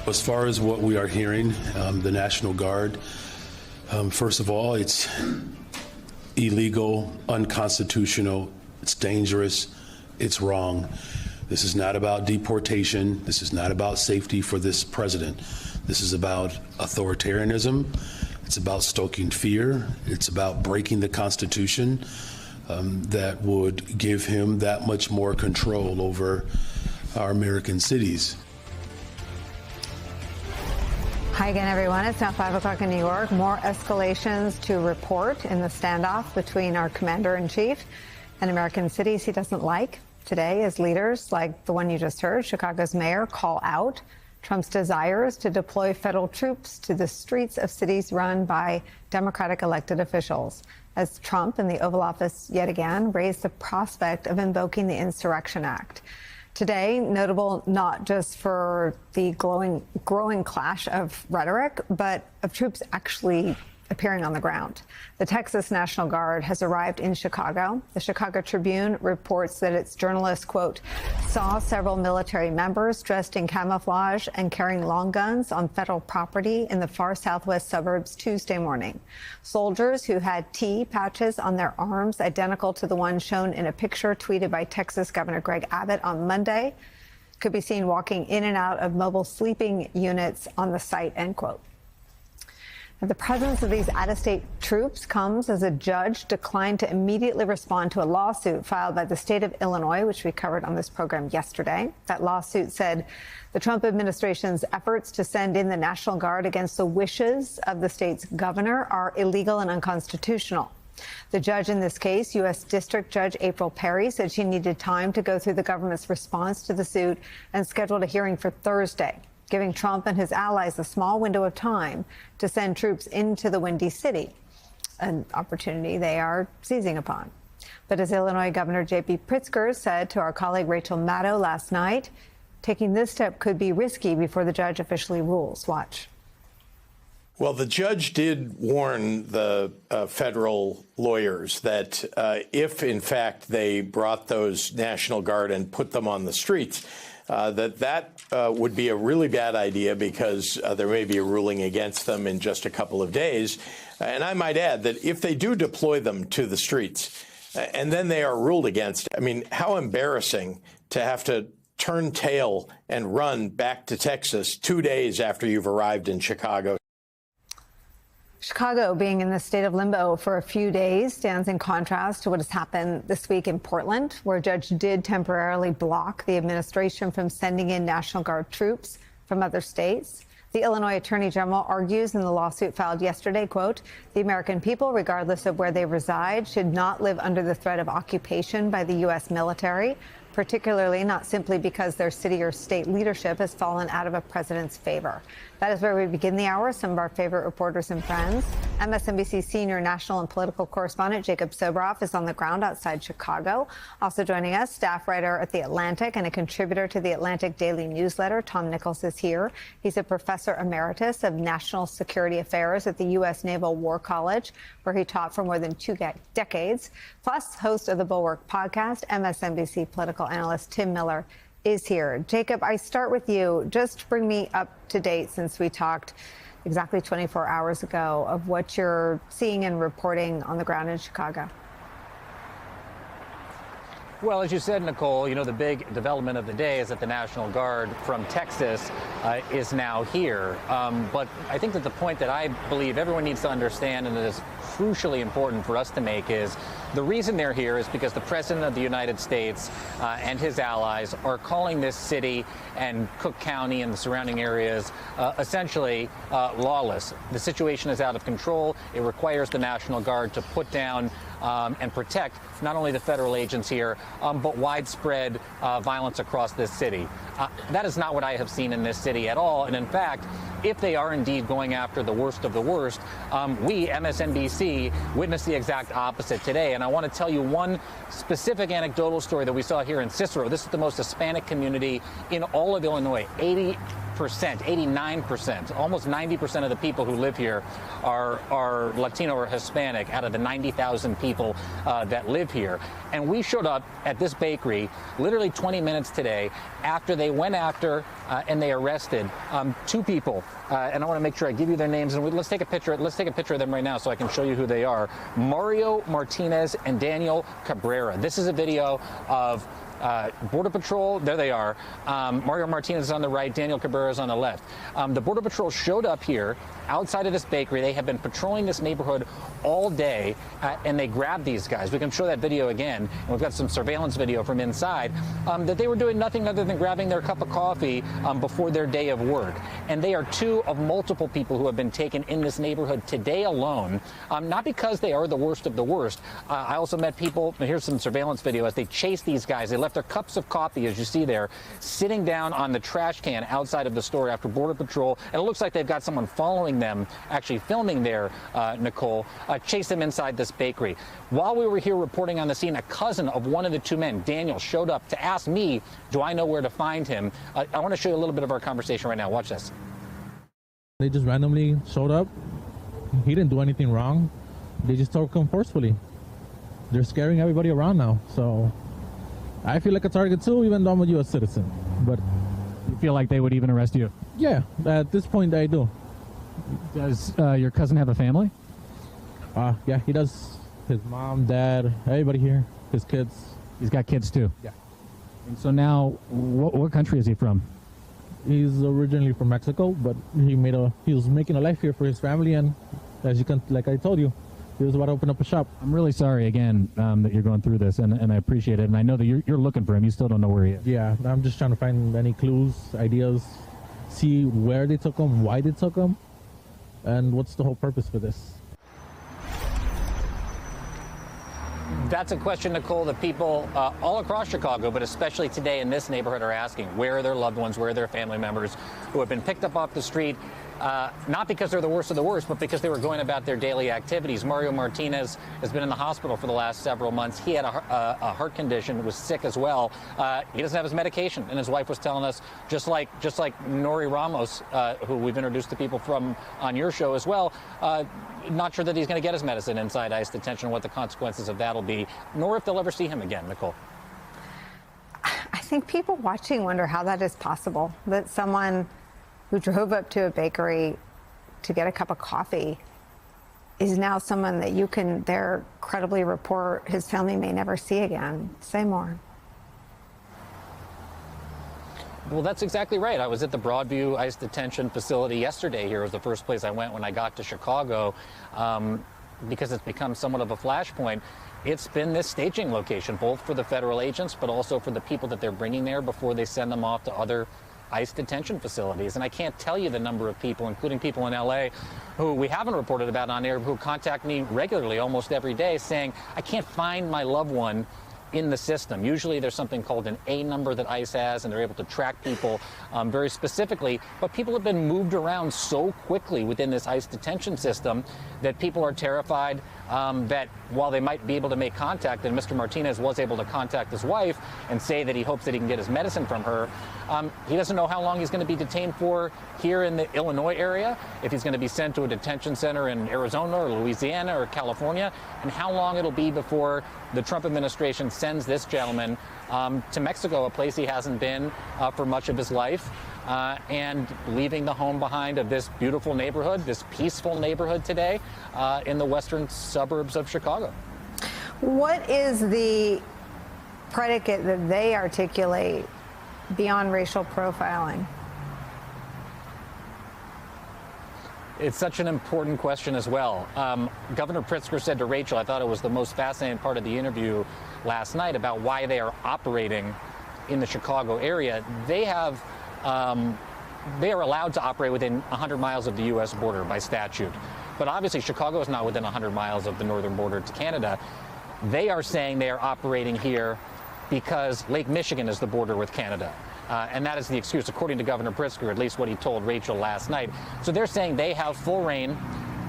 As far as what we are hearing, the National Guard, first of all, it's illegal, unconstitutional, it's dangerous, it's wrong. This is not about deportation. This is not about safety for this president. This is about authoritarianism. It's about stoking fear. It's about breaking the Constitution that would give him that much more control over our American cities. Hi again, everyone. It's now 5 o'clock in New York. More escalations to report in the standoff between our commander-in-chief and American cities he doesn't like. Today, as leaders like the one you just heard, Chicago's mayor, call out Trump's desires to deploy federal troops to the streets of cities run by Democratic elected officials, as Trump in the Oval Office yet again raised the prospect of invoking the Insurrection Act. Today, notable not just for the growing clash of rhetoric, but of troops actually appearing on the ground. The Texas National Guard has arrived in Chicago. The Chicago Tribune reports that its journalists, quote, saw several military members dressed in camouflage and carrying long guns on federal property in the far southwest suburbs Tuesday morning. Soldiers who had T patches on their arms identical to the one shown in a picture tweeted by Texas Governor Greg Abbott on Monday could be seen walking in and out of mobile sleeping units on the site, end quote. The presence of these out-of-state troops comes as a judge declined to immediately respond to a lawsuit filed by the state of Illinois, which we covered on this program yesterday. That lawsuit said the Trump administration's efforts to send in the National Guard against the wishes of the state's governor are illegal and unconstitutional. The judge in this case, U.S. District Judge April Perry, said she needed time to go through the government's response to the suit and scheduled a hearing for Thursday, giving Trump and his allies a small window of time to send troops into the Windy City, an opportunity they are seizing upon. But as Illinois Governor J.B. Pritzker said to our colleague Rachel Maddow last night, taking this step could be risky before the judge officially rules. Watch. Well, the judge did warn the federal lawyers that if, in fact, they brought those National Guard and put them on the streets, that would be a really bad idea because there may be a ruling against them in just a couple of days. And I might add that if they do deploy them to the streets and then they are ruled against, I mean, how embarrassing to have to turn tail and run back to Texas 2 days after you've arrived in Chicago. Chicago being in the state of limbo for a few days stands in contrast to what has happened this week in Portland, where a judge did temporarily block the administration from sending in National Guard troops from other states. The Illinois Attorney General argues in the lawsuit filed yesterday, quote, the American people, regardless of where they reside, should not live under the threat of occupation by the U.S. military, particularly not simply because their city or state leadership has fallen out of a president's favor. That is where we begin the hour. Some of our favorite reporters and friends. MSNBC senior national and political correspondent Jacob Soboroff is on the ground outside Chicago. Also joining us, staff writer at The Atlantic and a contributor to The Atlantic Daily Newsletter, Tom Nichols is here. He's a professor emeritus of national security affairs at the U.S. Naval War College, where he taught for more than 2 decades. Plus, host of the Bulwark podcast, MSNBC political analyst Tim Miller is here. Jacob, I start with you. Just bring me up to date since we talked exactly 24 hours ago of what you're seeing and reporting on the ground in Chicago. Well, as you said, Nicole, you know, the big development of the day is that the National Guard from Texas is now here. But I think that the point that I believe everyone needs to understand and that is crucially important for us to make is the reason they're here is because the President of the United States and his allies are calling this city and Cook County and the surrounding areas essentially lawless. The situation is out of control. It requires the National Guard to put down and protect not only the federal agents here, but widespread violence across this city. That is not what I have seen in this city at all. And in fact, if they are indeed going after the worst of the worst, we, MSNBC, witnessed the exact opposite today. And I want to tell you one specific anecdotal story that we saw here in Cicero. This is the most Hispanic community in all of Illinois. 80% 89%, almost 90% of the people who live here are Latino or Hispanic out of the 90,000 people that live here. And we showed up at this bakery literally 20 minutes today after they went after and they arrested two people. And I want to make sure I give you their names. And let's take a picture. Let's take a picture of them right now so I can show you who they are. Mario Martinez and Daniel Cabrera. This is a video of Border Patrol. There they are. Mario Martinez is on the right. Daniel Cabrera is on the left. The Border Patrol showed up here outside of this bakery. They have been patrolling this neighborhood all day, and they grabbed these guys. We can show that video again. And we've got some surveillance video from inside that they were doing nothing other than grabbing their cup of coffee before their day of work. And they are two of multiple people who have been taken in this neighborhood today alone, not because they are the worst of the worst. I also met people, here's some surveillance video, as they chased these guys. They left their cups of coffee, as you see there, sitting down on the trash can outside of the store after Border Patrol. And it looks like they've got someone following them, actually filming there, Nicole, chase them inside this bakery. While we were here reporting on the scene, a cousin of one of the two men, Daniel, showed up to ask me, do I know where to find him? I want to show you a little bit of our conversation right now. Watch this. They just randomly showed up. He didn't do anything wrong. They just took him forcefully. They're scaring everybody around now. So I feel like a target too, even though I'm a U.S. citizen. But You feel like they would even arrest you? yeah, at this point I do. Does your cousin have a family? Yeah, he does. His mom, dad, everybody here, his kids. He's got kids too. Yeah. And so now, what country is he from? He's originally from Mexico, but he was making a life here for his family, and as you can, like I told you, he was about to open up a shop. I'm really sorry again that you're going through this, and I appreciate it. And I know that you're looking for him. You still don't know where he is. Yeah, I'm just trying to find any clues, ideas, see where they took him, why they took him, and what's the whole purpose for this. That's a question, Nicole, that people all across Chicago, but especially today in this neighborhood, are asking. Where are their loved ones? Where are their family members who have been picked up off the street, not because they're the worst of the worst, but because they were going about their daily activities? Mario Martinez has been in the hospital for the last several months. He had a heart condition, was sick as well. He doesn't have his medication, and his wife was telling us, just like Nori Ramos, who we've introduced to people from on your show as well, not sure that he's going to get his medicine inside ICE detention, what the consequences of that will be, nor if they'll ever see him again, Nicole. I think people watching wonder how that is possible, that someone who drove up to a bakery to get a cup of coffee is now someone that you can there credibly report his family may never see again. Say more. Well, that's exactly right. I was at the Broadview ICE detention facility yesterday. Here was the first place I went when I got to Chicago, because it's become somewhat of a flashpoint. It's been this staging location, both for the federal agents, but also for the people that they're bringing there before they send them off to other ICE detention facilities. And I can't tell you the number of people, including people in LA, who we haven't reported about on air, who contact me regularly, almost every day, saying, I can't find my loved one in the system. Usually there's something called an A number that ICE has, and they're able to track people very specifically. But people have been moved around so quickly within this ICE detention system that people are terrified that while they might be able to make contact, and Mr. Martinez was able to contact his wife and say that he hopes that he can get his medicine from her, he doesn't know how long he's going to be detained for here in the Illinois area, if he's going to be sent to a detention center in Arizona or Louisiana or California, and how long it'll be before the Trump administration sends this gentleman to Mexico, a place he hasn't been for much of his life, and leaving the home behind of this beautiful neighborhood, this peaceful neighborhood today in the western suburbs of Chicago. What is the predicate that they articulate beyond racial profiling? It's such an important question as well. Governor Pritzker said to Rachel, I thought it was the most fascinating part of the interview last night, about why they are operating in the Chicago area. They are allowed to operate within 100 miles of the U.S. border by statute. But obviously Chicago is not within 100 miles of the northern border to Canada. They are saying they are operating here because Lake Michigan is the border with Canada. And that is the excuse, according to Governor Pritzker, at least what he told Rachel last night. So they're saying they have full reign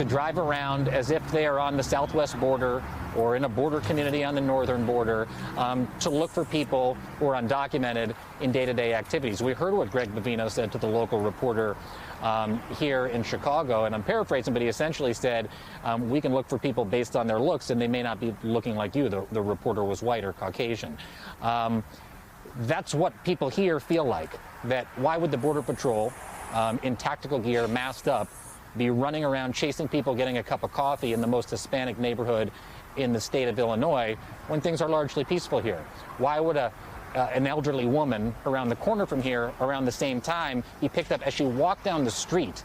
to drive around as if they are on the southwest border or in a border community on the northern border, to look for people who are undocumented in day-to-day activities. We heard what Greg Bavino said to the local reporter here in Chicago, and I'm paraphrasing, but he essentially said, we can look for people based on their looks, and they may not be looking like you. The reporter was white or Caucasian. That's what people here feel like. That why would the Border Patrol, in tactical gear, masked up, be running around chasing people getting a cup of coffee in the most Hispanic neighborhood in the state of Illinois when things are largely peaceful here? Why would an elderly woman around the corner from here around the same time be picked up as she walked down the street?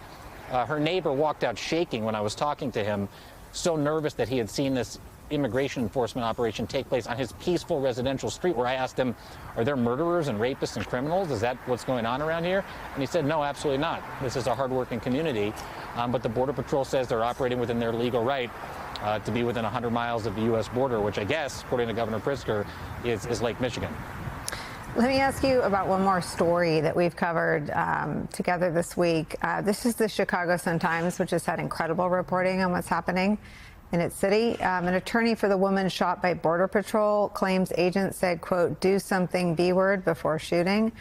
Her neighbor walked out shaking when I was talking to him, so nervous that he had seen this immigration enforcement operation take place on his peaceful residential street, where I asked him, are there murderers and rapists and criminals? Is that what's going on around here? And he said, no, absolutely not. This is a hardworking community. But the Border Patrol says they're operating within their legal right to be within 100 miles of the U.S. border, which I guess, according to Governor Pritzker, is Lake Michigan. Let me ask you about one more story that we've covered together this week. This is the Chicago Sun-Times, which has had incredible reporting on what's happening in its city. An attorney for the woman shot by Border Patrol claims agents said, quote, do something B-word before shooting.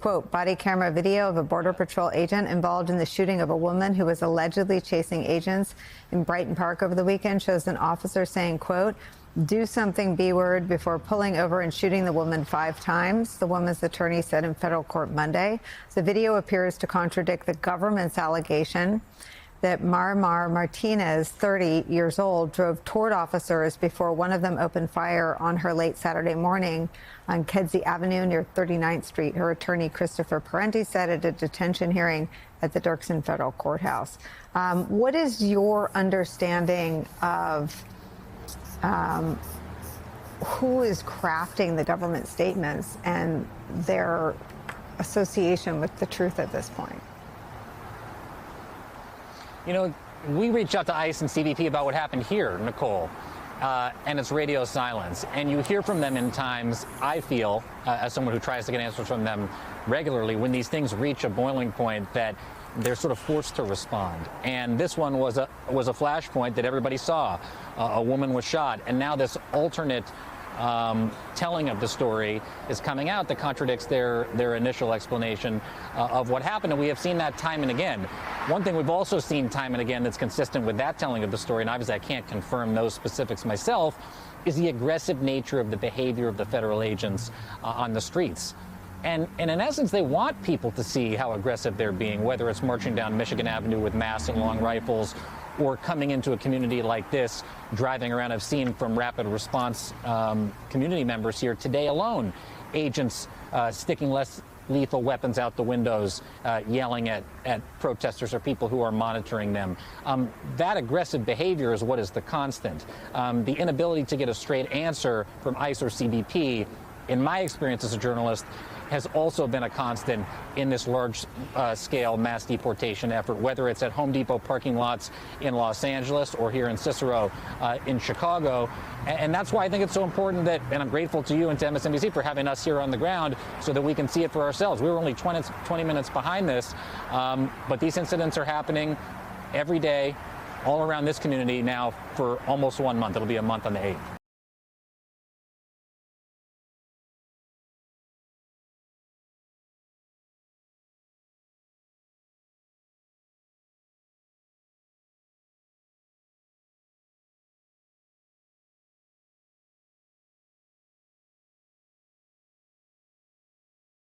Quote, body camera video of a Border Patrol agent involved in the shooting of a woman who was allegedly chasing agents in Brighton Park over the weekend shows an officer saying, quote, do something B-word before pulling over and shooting the woman 5 times, the woman's attorney said in federal court Monday. The video appears to contradict the government's allegation that Marmar Martinez, 30 years old, drove toward officers before one of them opened fire on her late Saturday morning on Kedzie Avenue near 39th Street. Her attorney, Christopher Parenti, said at a detention hearing at the Dirksen Federal Courthouse. What is your understanding of who is crafting the government statements and their association with the truth at this point? You know, we reached out to ICE and CBP about what happened here, Nicole, and it's radio silence. And you hear from them in times, I feel, as someone who tries to get answers from them regularly, when these things reach a boiling point that they're sort of forced to respond. And this one was a flashpoint that everybody saw. A woman was shot, and now this alternate telling of the story is coming out that contradicts their initial explanation of what happened. And we have seen that time and again. One thing we've also seen time and again that's consistent with that telling of the story, and obviously I can't confirm those specifics myself, is the aggressive nature of the behavior of the federal agents on the streets. And in essence, they want people to see how aggressive they're being, whether it's marching down Michigan Avenue with masks and long rifles, or coming into a community like this, driving around. I've seen from rapid response community members here today alone, agents sticking less lethal weapons out the windows, yelling at protesters or people who are monitoring them. That aggressive behavior is what is the constant. The inability to get a straight answer from ICE or CBP, in my experience as a journalist, has also been a constant in this large-scale mass deportation effort, whether it's at Home Depot parking lots in Los Angeles or here in Cicero in Chicago. And that's why I think it's so important that, and I'm grateful to you and to MSNBC for having us here on the ground so that we can see it for ourselves. We were only 20 minutes behind this, but these incidents are happening every day all around this community now for almost 1 month. It'll be a month on the 8th.